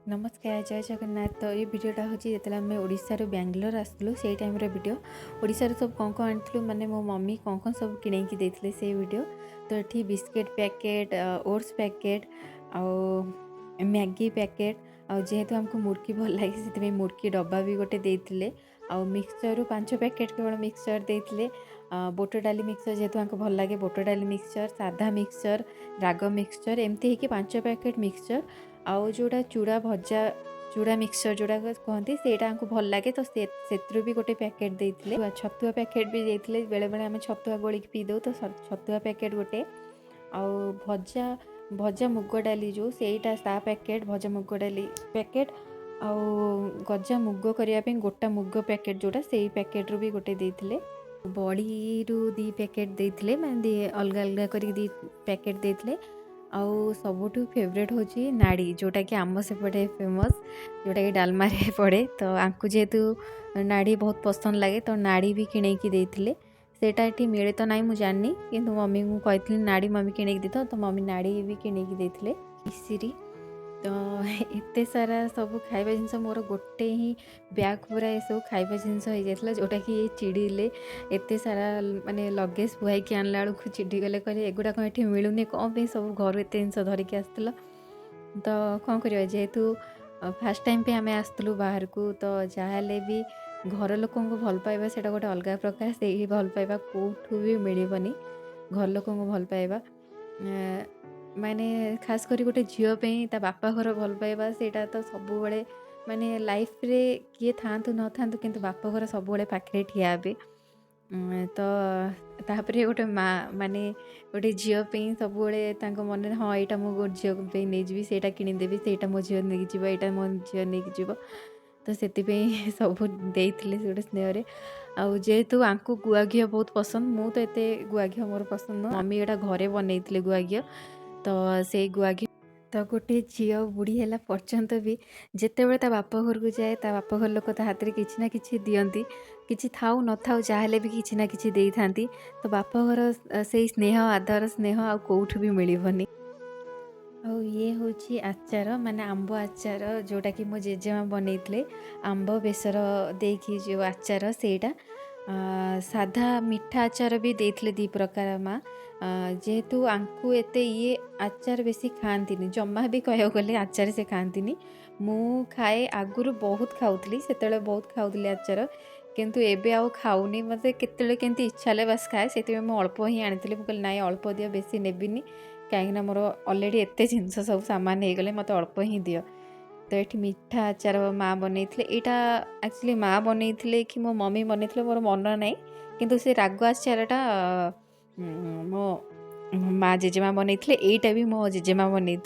नमस्कार जय जगन्नाथ। तो ये भिडटा हूँ जो आम ओडार बांग्लोर आसलु से टाइम भिड ओडार सब कौन कौन आनी माने मो मम्मी कौन कौन सब किणी देते से वीडियो। तो ये बिस्किट पैकेट ओट्स पैकेट आउ मैगी पैकेट आउ जेहेतु आमको मुड़की भल लगे से मुड़की डब्बा भी गोटे देते आउ मिक्सचर 5 पैकेट केवल मिक्सचर देते बोट डाली मिक्सचर जेहेतु हमको भल लगे बोट डाली मिक्सचर साधा मिक्सचर राग मिक्सचर एमती है 5 पैकेट मिक्सचर आउ जोड़ा चूड़ा भजा चूड़ा मिक्सचर जोड़ा कहते सेटा हमको भल लगे तो से भी गोटे पैकेट देते छतुआ पैकेट भी देते बेले बेले आम छतुआ गोली पी दो तो छतुआ पैकेट गोटे आउ भजा भजा मुग डाली जो सेटा ता पैकेट भजा मुग डाली पैकेट आउ गजा मुग करने गोटा मुग पैकेट जोड़ा से पैकेट रू भी गोटे देते बड़ी रू 2 पैकेट देते मैंने अलग अलग कर पैकेट देते आउ सबुठु फेवरेट होची नाड़ी जोटा कि आम सेपटे फेमस जोटा कि डालमा पड़े तो आपको जेहेतु नाड़ी बहुत पसंद लगे तो नाड़ी भी किणे देते सेटा ये मिले तो ना मुझे जानी किंतु मम्मी को कही नाड़ी मम्मी किणे दी तो मम्मी नाड़ी भी किणे देते मिश्री तो एत सारा सब खाଇବା जिनस मोर गोटे ही ब्याग पूरा ये सब खाଇବା जिनस हो जाता जोटा कि चिड़िले एत सारा माने लगेज बुहाई आनला बेलू चिड़ी गले कहले एगुड़ा कौन ये मिलूनी कौन पे सब घर एत जिन धरिकी आसला तो कौन कर जेहेतु फास्ट टाइम पे आम आसलु बाहर को तो जहाँ भी घर लोक भल पाइबा से गोटे अलग प्रकार से ही भल पाइबा कौटू भी मिलबनी घर लोक भल पाइबा माने खास करी गोटे झील ता बापा घर भल पाइबा सेटा तो सब बड़े माने लाइफ रे किए थांतु न थांतु किंतु बापा घर सब बड़े पाखे ठिया हे तो तापरे गोटे माँ माने गोटे झील सब बड़े मन हाँ यहाँ मो झील नहीं जी सेटा किदेवी सेटा मो झील नहीं जीव यहाँ मो झील नहीं जीव तो से सब देते गोटे स्नेह आउ जेहेतु आंकु गुआ घी बहुत पसंद मु तो एते गुआ घी मोर पसंद न मम्मी एटा घरे बनई गुआ घी तो से गुआ घी तो गोटे झील बुढ़ी है पर्यंत भी जितेबाला ता बाप घर को जाए ता बाप घर लोक ता हाथ में किसी ना कि दियंती किसी थाऊ न थाऊ जहाँ भी किसी ना कि दे था तो बाप घर से स्नेह आदर स्नेह आ कौठू भी मिलबनी और ये हूँ आचार माने आंब आचार जोटा कि मो जेजेमा बनई आंब बेसर देखी जो आचार सेटा साधा मीठा आचार भी देते 2 प्रकार माँ जेहेतु आंकु एते ये आचार बेसी खाती जमा भी कह गले आचार से खाती मु खाए आगुरी बहुत खाऊली से बहुत खाऊली आचार किंतु एबे आउ खाऊनी मत केत इच्छा ले बस खाए से अल्प ही आनी मुझे ना अल्प दियो बेसी नेबिनी कहीं मोर अलरेडी एत जिनस सब सामान हो गले मत अल्प ही दियो तो ये मीठा आचार माँ बनई यहाँ एक्चुअली माँ बनई कि मो मम्मी बनई मोर मन ना किंतु से राग आचारटा मो माँ जेजेमा बनई यहाँ भी मो जेजेमा बनई